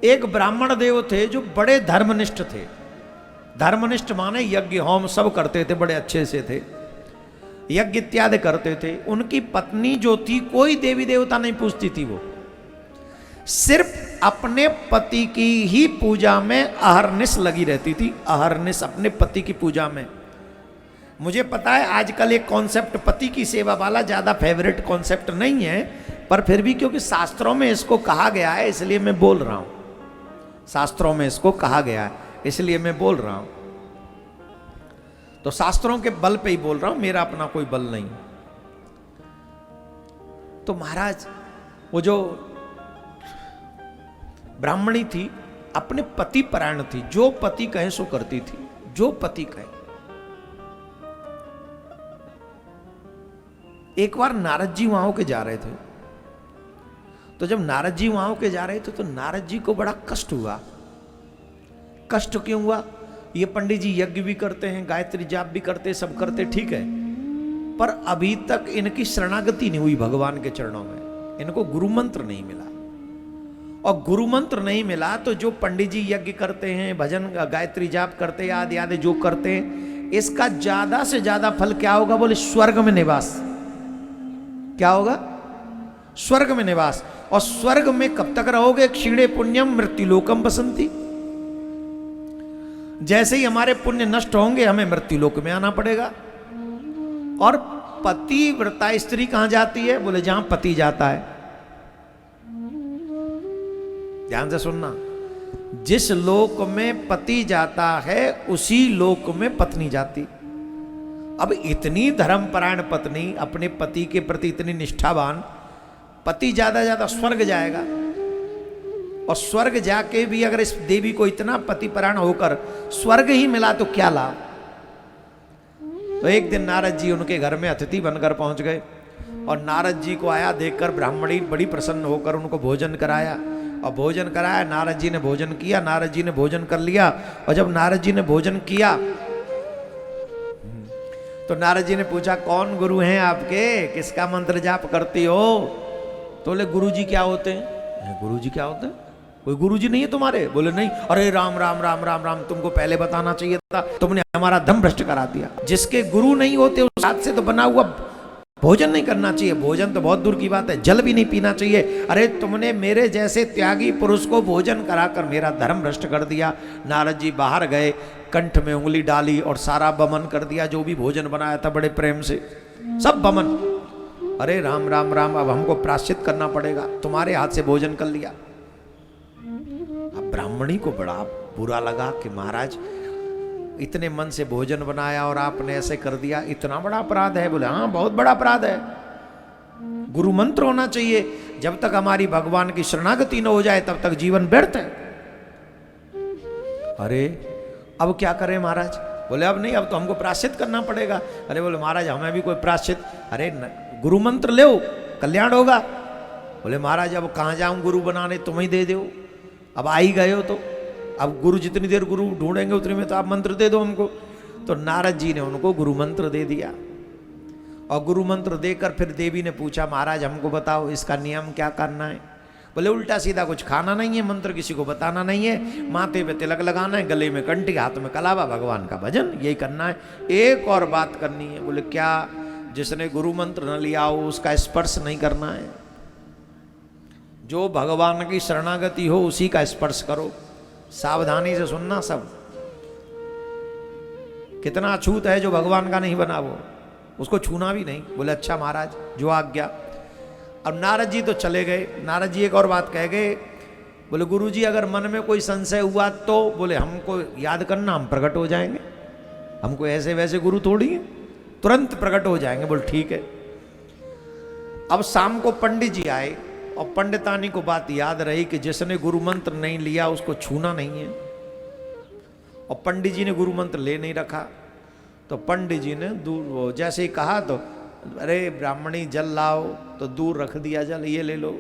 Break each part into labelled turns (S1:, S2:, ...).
S1: एक ब्राह्मण देव थे जो बड़े धर्मनिष्ठ थे। धर्मनिष्ठ माने यज्ञ होम सब करते थे, बड़े अच्छे से थे, यज्ञ इत्यादि करते थे। उनकी पत्नी जो थी कोई देवी देवता नहीं पूजती थी, वो सिर्फ अपने पति की ही पूजा में अहरनिश लगी रहती थी। अहरनिश अपने पति की पूजा में। मुझे पता है आजकल एक कॉन्सेप्ट पति की सेवा वाला ज्यादा फेवरेट कॉन्सेप्ट नहीं है, पर फिर भी क्योंकि शास्त्रों में इसको कहा गया है इसलिए मैं बोल रहा हूं। शास्त्रों में इसको कहा गया है इसलिए मैं बोल रहा हूं। तो शास्त्रों के बल पे ही बोल रहा हूं, मेरा अपना कोई बल नहीं। तो महाराज वो जो ब्राह्मणी थी अपने पति परायण थी, जो पति कहे सो करती थी, जो पति कहे। एक बार नारद जी वहां के जा रहे थे, तो जब नारद जी वहां के जा रहे थे तो नारद जी को बड़ा कष्ट हुआ। कष्ट क्यों हुआ? ये पंडित जी यज्ञ भी करते हैं, गायत्री जाप भी करते, सब करते, ठीक है, पर अभी तक इनकी शरणागति नहीं हुई भगवान के चरणों में। इनको गुरु मंत्र नहीं मिला, और गुरु मंत्र नहीं मिला तो जो पंडित जी यज्ञ करते हैं, भजन गायत्री जाप करते हैं, आदि आदि जो करते हैं, इसका ज्यादा से ज्यादा फल क्या होगा? बोले स्वर्ग में निवास। क्या होगा? स्वर्ग में निवास। और स्वर्ग में कब तक रहोगे? क्षीणे पुण्यम मृत्युलोकम बसंती। जैसे ही हमारे पुण्य नष्ट होंगे हमें मृत्युलोक में आना पड़ेगा। और पतिव्रता स्त्री कहां जाती है? बोले जहां पति जाता है। ध्यान से सुनना, जिस लोक में पति जाता है उसी लोक में पत्नी जाती। अब इतनी धर्मपरायण पत्नी, अपने पति के प्रति इतनी निष्ठावान, पति ज्यादा ज्यादा स्वर्ग जाएगा, और स्वर्ग जाके भी अगर इस देवी को इतना पतिपरायण होकर स्वर्ग ही मिला तो क्या लाभ? तो एक दिन नारद जी उनके घर में अतिथि बनकर पहुंच गए, और नारद जी को आया देखकर ब्राह्मणी बड़ी प्रसन्न होकर उनको भोजन कराया। और भोजन कराया, नारद जी ने भोजन किया, नारद जी ने भोजन कर लिया। और जब नारद जी ने भोजन किया तो नारद जी ने पूछा, कौन गुरु हैं आपके, किसका मंत्र जाप करती हो? तो बोले गुरु जी क्या होते हैं? गुरु जी क्या होते हैं? कोई गुरु जी नहीं है तुम्हारे? बोले नहीं। अरे राम राम राम राम राम, तुमको पहले बताना चाहिए था, तुमने हमारा दम भ्रष्ट करा दिया। जिसके गुरु नहीं होते उस हाथ से तो बना हुआ भोजन नहीं करना चाहिए। भोजन तो बहुत दूर की बात है, जल भी नहीं पीना चाहिए। अरे तुमने मेरे जैसे त्यागी पुरुष को भोजन कराकर मेरा धर्म भ्रष्ट कर दिया। नारद जी बाहर गए, कंठ में उंगली डाली और सारा बमन कर दिया, जो भी भोजन बनाया था बड़े प्रेम से, सब बमन। अरे राम राम राम, अब हमको प्रायश्चित करना पड़ेगा, तुम्हारे हाथ से भोजन कर लिया। अब ब्राह्मणी को बड़ा बुरा लगा कि महाराज इतने मन से भोजन बनाया और आपने ऐसे कर दिया, इतना बड़ा अपराध है? बोले हाँ बहुत बड़ा अपराध है, गुरु मंत्र होना चाहिए। जब तक हमारी भगवान की शरणागति न हो जाए तब तक जीवन व्यर्थ है। अरे अब क्या करें महाराज? बोले अब नहीं, अब तो हमको प्रायश्चित करना पड़ेगा। अरे बोले महाराज हमें भी कोई प्रायश्चित? अरे गुरु मंत्र ले कल्याण होगा। बोले महाराज अब कहाँ जाऊं गुरु बनाने, तुम ही दे दो। अब आ ही गए हो तो अब गुरु जितनी देर गुरु ढूंढेंगे उतनी में तो आप मंत्र दे दो हमको। तो नारद जी ने उनको गुरु मंत्र दे दिया, और गुरु मंत्र देकर फिर देवी ने पूछा, महाराज हमको बताओ इसका नियम क्या करना है? बोले उल्टा सीधा कुछ खाना नहीं है, मंत्र किसी को बताना नहीं है, माथे पे तिलक लगाना है, गले में कंठी, हाथ में कलावा, भगवान का भजन, यही करना है। एक और बात करनी है। बोले क्या? जिसने गुरु मंत्र न लिया हो उसका स्पर्श नहीं करना है। जो भगवान की शरणागति हो उसी का स्पर्श करो। सावधानी से सुनना सब। कितना अछूत है जो भगवान का नहीं बना, वो उसको छूना भी नहीं। बोले अच्छा महाराज जो आज्ञा। अब नारद जी तो चले गए। नारद जी एक और बात कह गए, बोले गुरु जी अगर मन में कोई संशय हुआ तो बोले हमको याद करना, हम प्रकट हो जाएंगे, हमको ऐसे वैसे गुरु थोड़ी है, तुरंत प्रकट हो जाएंगे। बोले ठीक है। अब शाम को पंडित जी आए, और पंडितानी को बात याद रही कि जिसने गुरु मंत्र नहीं लिया उसको छूना नहीं है। और पंडित जी ने गुरु मंत्र ले नहीं रखा, तो पंडित जी ने दूर जैसे ही कहा तो अरे ब्राह्मणी जल लाओ, तो दूर रख दिया जल, ये ले लो।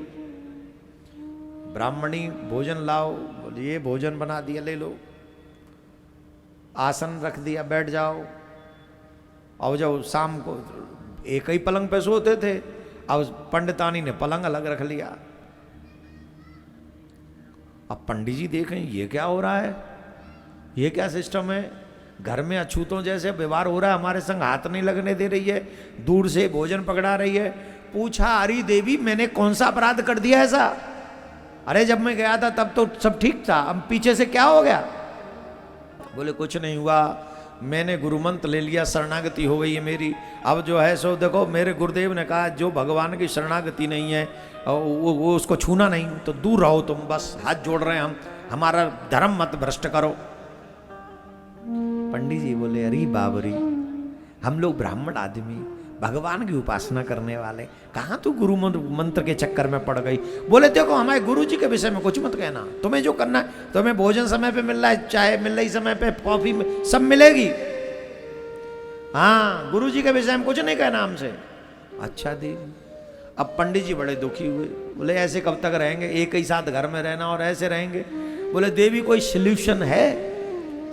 S1: ब्राह्मणी भोजन लाओ, ये भोजन बना दिया, ले लो। आसन रख दिया, बैठ जाओ। और जब शाम को एक ही पलंग पे सोते थे, अब पंडितानी ने पलंग अलग रख लिया। अब पंडित जी देखें ये क्या हो रहा है, ये क्या सिस्टम है, घर में अछूतों जैसे व्यवहार हो रहा है, हमारे संग हाथ नहीं लगने दे रही है, दूर से भोजन पकड़ा रही है। पूछा अरे देवी मैंने कौन सा अपराध कर दिया ऐसा, अरे जब मैं गया था तब तो सब ठीक था, अब पीछे से क्या हो गया। बोले कुछ नहीं हुआ, मैंने गुरु मंत्र ले लिया, शरणागति हो गई है मेरी। अब जो है सो देखो मेरे गुरुदेव ने कहा जो भगवान की शरणागति नहीं है वो उसको छूना नहीं, तो दूर रहो तुम, बस हाथ जोड़ रहे हैं हम, हमारा धर्म मत भ्रष्ट करो। पंडित जी बोले अरे बाबरी, हम लोग ब्राह्मण आदमी भगवान की उपासना करने वाले, कहाँ तू गुरु मंत्र के चक्कर में पड़ गई। बोले देखो हमारे गुरु जी के विषय में कुछ मत कहना, तुम्हें जो करना है, तुम्हें भोजन समय पे मिल रहा है, चाय मिल रही समय पे, कॉफी सब मिलेगी, हाँ गुरु जी के विषय में कुछ नहीं कहना हमसे। अच्छा देवी। अब पंडित जी बड़े दुखी हुए, बोले ऐसे कब तक रहेंगे, एक ही साथ घर में रहना और ऐसे रहेंगे। बोले देवी कोई सल्यूशन है,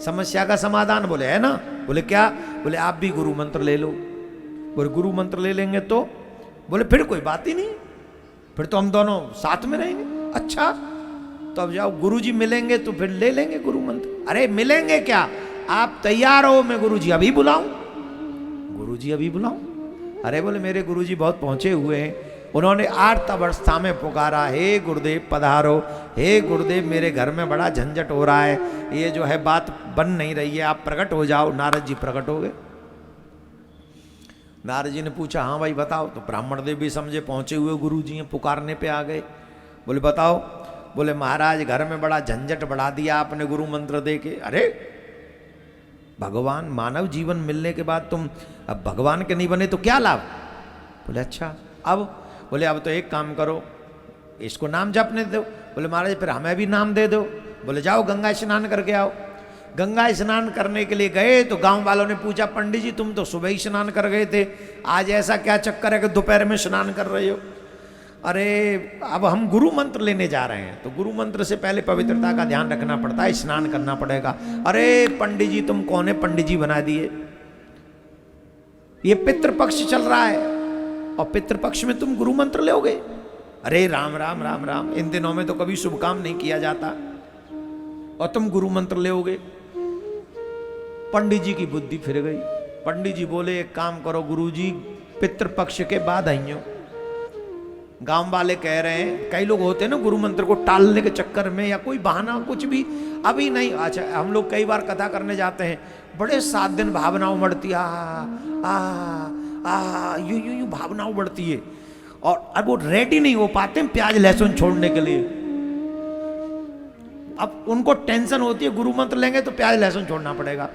S1: समस्या का समाधान। बोले है ना। बोले क्या। बोले आप भी गुरु मंत्र ले लो। बोले गुरु मंत्र ले लेंगे तो। बोले फिर कोई बात ही नहीं, फिर तो हम दोनों साथ में रहेंगे। अच्छा तो अब जाओ गुरुजी मिलेंगे तो फिर ले लेंगे गुरु मंत्र। अरे मिलेंगे क्या, आप तैयार हो, मैं गुरुजी अभी बुलाऊं, गुरुजी अभी बुलाऊं। अरे बोले मेरे गुरुजी बहुत पहुंचे हुए हैं, उन्होंने 8 अवस्था में पुकारा, हे गुरुदेव पधारो, हे गुरुदेव मेरे घर में बड़ा झंझट हो रहा है, ये जो है बात बन नहीं रही है, आप प्रकट हो जाओ। नारद जी प्रकट हो गए। नारद जी ने पूछा हाँ भाई बताओ। तो ब्राह्मण देव भी समझे पहुंचे हुए गुरु जी हैं, पुकारने पे आ गए। बोले बताओ। बोले महाराज घर में बड़ा झंझट बढ़ा दिया आपने गुरु मंत्र दे के। अरे भगवान मानव जीवन मिलने के बाद तुम अब भगवान के नहीं बने तो क्या लाभ। बोले अच्छा अब। बोले अब तो एक काम करो, इसको नाम जपने दो। बोले महाराज फिर हमें भी नाम दे दो। बोले जाओ गंगा स्नान करके आओ। गंगा स्नान करने के लिए गए तो गांव वालों ने पूछा पंडित जी तुम तो सुबह ही स्नान कर गए थे, आज ऐसा क्या चक्कर है कि दोपहर में स्नान कर रहे हो। अरे अब हम गुरु मंत्र लेने जा रहे हैं, तो गुरु मंत्र से पहले पवित्रता का ध्यान रखना पड़ता है, स्नान करना पड़ेगा। अरे पंडित जी तुम कौन है, पंडित जी बना दिए, ये पितृपक्ष चल रहा है और पितृपक्ष में तुम गुरु मंत्र लोगे। अरे राम राम राम राम, इन दिनों में तो कभी शुभ काम नहीं किया जाता और तुम गुरु मंत्र लोगे। पंडित जी की बुद्धि फिर गई। पंडित जी बोले एक काम करो गुरुजी, पितृपक्ष के बाद आइयो। गांव वाले कह रहे हैं, कई लोग होते हैं ना गुरु मंत्र को टालने के चक्कर में या कोई बहाना कुछ भी, अभी नहीं। अच्छा हम लोग कई बार कथा करने जाते हैं, बड़े 7 दिन भावनाओं बढ़ती यूं यूं यूं भावनाओं बढ़ती है और अब वो रेडी नहीं हो पाते प्याज लहसुन छोड़ने के लिए। अब उनको टेंशन होती है गुरु मंत्र लेंगे तो प्याज लहसुन छोड़ना पड़ेगा।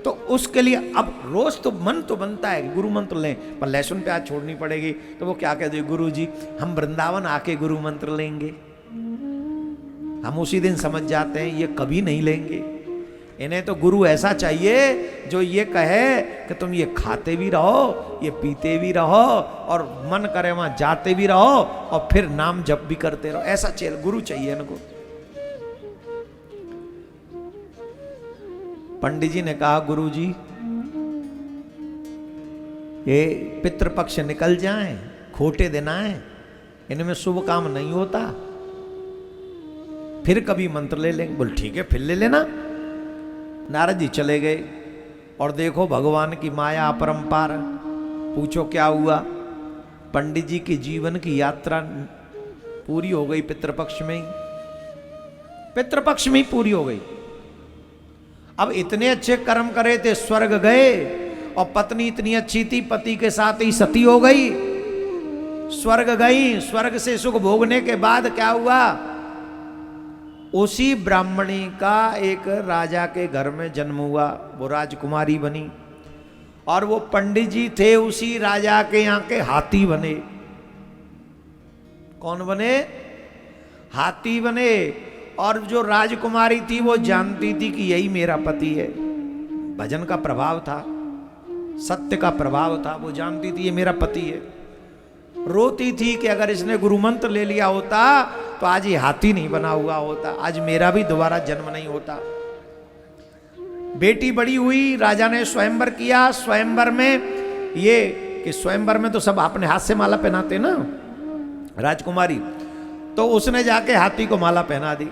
S1: तो उसके लिए अब रोज तो मन तो बनता है गुरु मंत्र लें, पर लहसुन प्याज छोड़नी पड़ेगी। तो वो क्या कहते गुरु जी हम वृंदावन आके गुरु मंत्र लेंगे। हम उसी दिन समझ जाते हैं ये कभी नहीं लेंगे। इन्हें तो गुरु ऐसा चाहिए जो ये कहे कि तुम ये खाते भी रहो, ये पीते भी रहो और मन करे वहां जाते भी रहो और फिर नाम जप भी करते रहो। ऐसा गुरु चाहिए इनको। पंडित जी ने कहा गुरु जी ये पितृपक्ष निकल जाए, खोटे दिन आए, इनमें शुभ काम नहीं होता, फिर कभी मंत्र ले लेंगे। बोल ठीक है फिर ले लेना। नारद जी चले गए और देखो भगवान की माया अपरंपार। पूछो क्या हुआ। पंडित जी के जीवन की यात्रा पूरी हो गई पितृपक्ष में ही, पितृपक्ष में ही पूरी हो गई। अब इतने अच्छे कर्म करे थे, स्वर्ग गए और पत्नी इतनी अच्छी थी, पति के साथ ही सती हो गई, स्वर्ग गई। स्वर्ग से सुख भोगने के बाद क्या हुआ, उसी ब्राह्मणी का एक राजा के घर में जन्म हुआ, वो राजकुमारी बनी और वो पंडित जी थे उसी राजा के यहाँ के हाथी बने। कौन बने, हाथी बने। और जो राजकुमारी थी वो जानती थी कि यही मेरा पति है। भजन का प्रभाव था, सत्य का प्रभाव था, वो जानती थी ये मेरा पति है। रोती थी कि अगर इसने गुरु मंत्र ले लिया होता तो आज ये हाथी नहीं बना हुआ होता, आज मेरा भी दोबारा जन्म नहीं होता। बेटी बड़ी हुई, राजा ने स्वयंवर किया। स्वयंवर में ये कि स्वयंवर में तो सब अपने हाथ से माला पहनाते ना राजकुमारी, तो उसने जाके हाथी को माला पहना दी।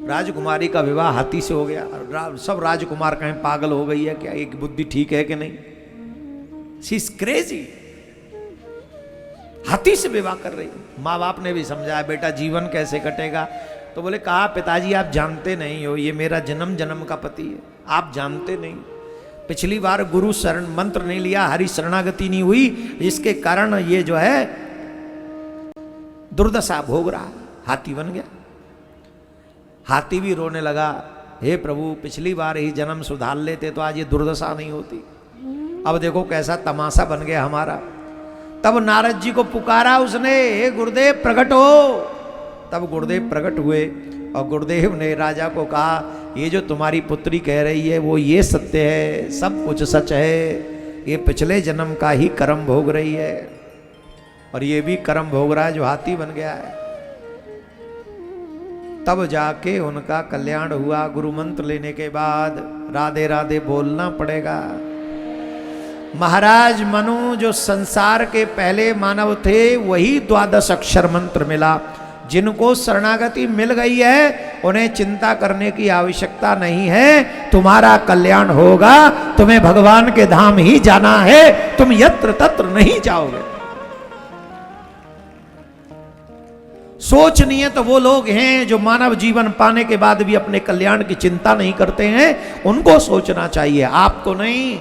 S1: राजकुमारी का विवाह हाथी से हो गया। सब राजकुमार कहें पागल हो गई है क्या, एक बुद्धि ठीक है कि नहीं, शी इज क्रेजी, हाथी से विवाह कर रही है। माँ बाप ने भी समझाया बेटा जीवन कैसे कटेगा, तो बोले कहा पिताजी आप जानते नहीं हो, ये मेरा जन्म जन्म का पति है, आप जानते नहीं। पिछली बार गुरु शरण मंत्र नहीं लिया, हरि शरणागति नहीं हुई, जिसके कारण ये जो है दुर्दशा भोग रहा, हाथी बन गया। हाथी भी रोने लगा, हे प्रभु पिछली बार ही जन्म सुधार लेते तो आज ये दुर्दशा नहीं होती, अब देखो कैसा तमाशा बन गया हमारा। तब नारद जी को पुकारा उसने, हे गुरुदेव प्रकट हो। तब गुरुदेव प्रकट हुए और गुरुदेव ने राजा को कहा ये जो तुम्हारी पुत्री कह रही है वो ये सत्य है, सब कुछ सच है, ये पिछले जन्म का ही कर्म भोग रही है और ये भी कर्म भोग रहा है जो हाथी बन गया है। तब जाके उनका कल्याण हुआ। गुरु मंत्र लेने के बाद राधे राधे बोलना पड़ेगा। महाराज मनु जो संसार के पहले मानव थे वही 12 अक्षर मंत्र मिला। जिनको शरणागति मिल गई है उन्हें चिंता करने की आवश्यकता नहीं है, तुम्हारा कल्याण होगा, तुम्हें भगवान के धाम ही जाना है, तुम यत्र तत्र नहीं जाओगे। सोचनीय तो वो लोग हैं जो मानव जीवन पाने के बाद भी अपने कल्याण की चिंता नहीं करते हैं, उनको सोचना चाहिए, आपको नहीं।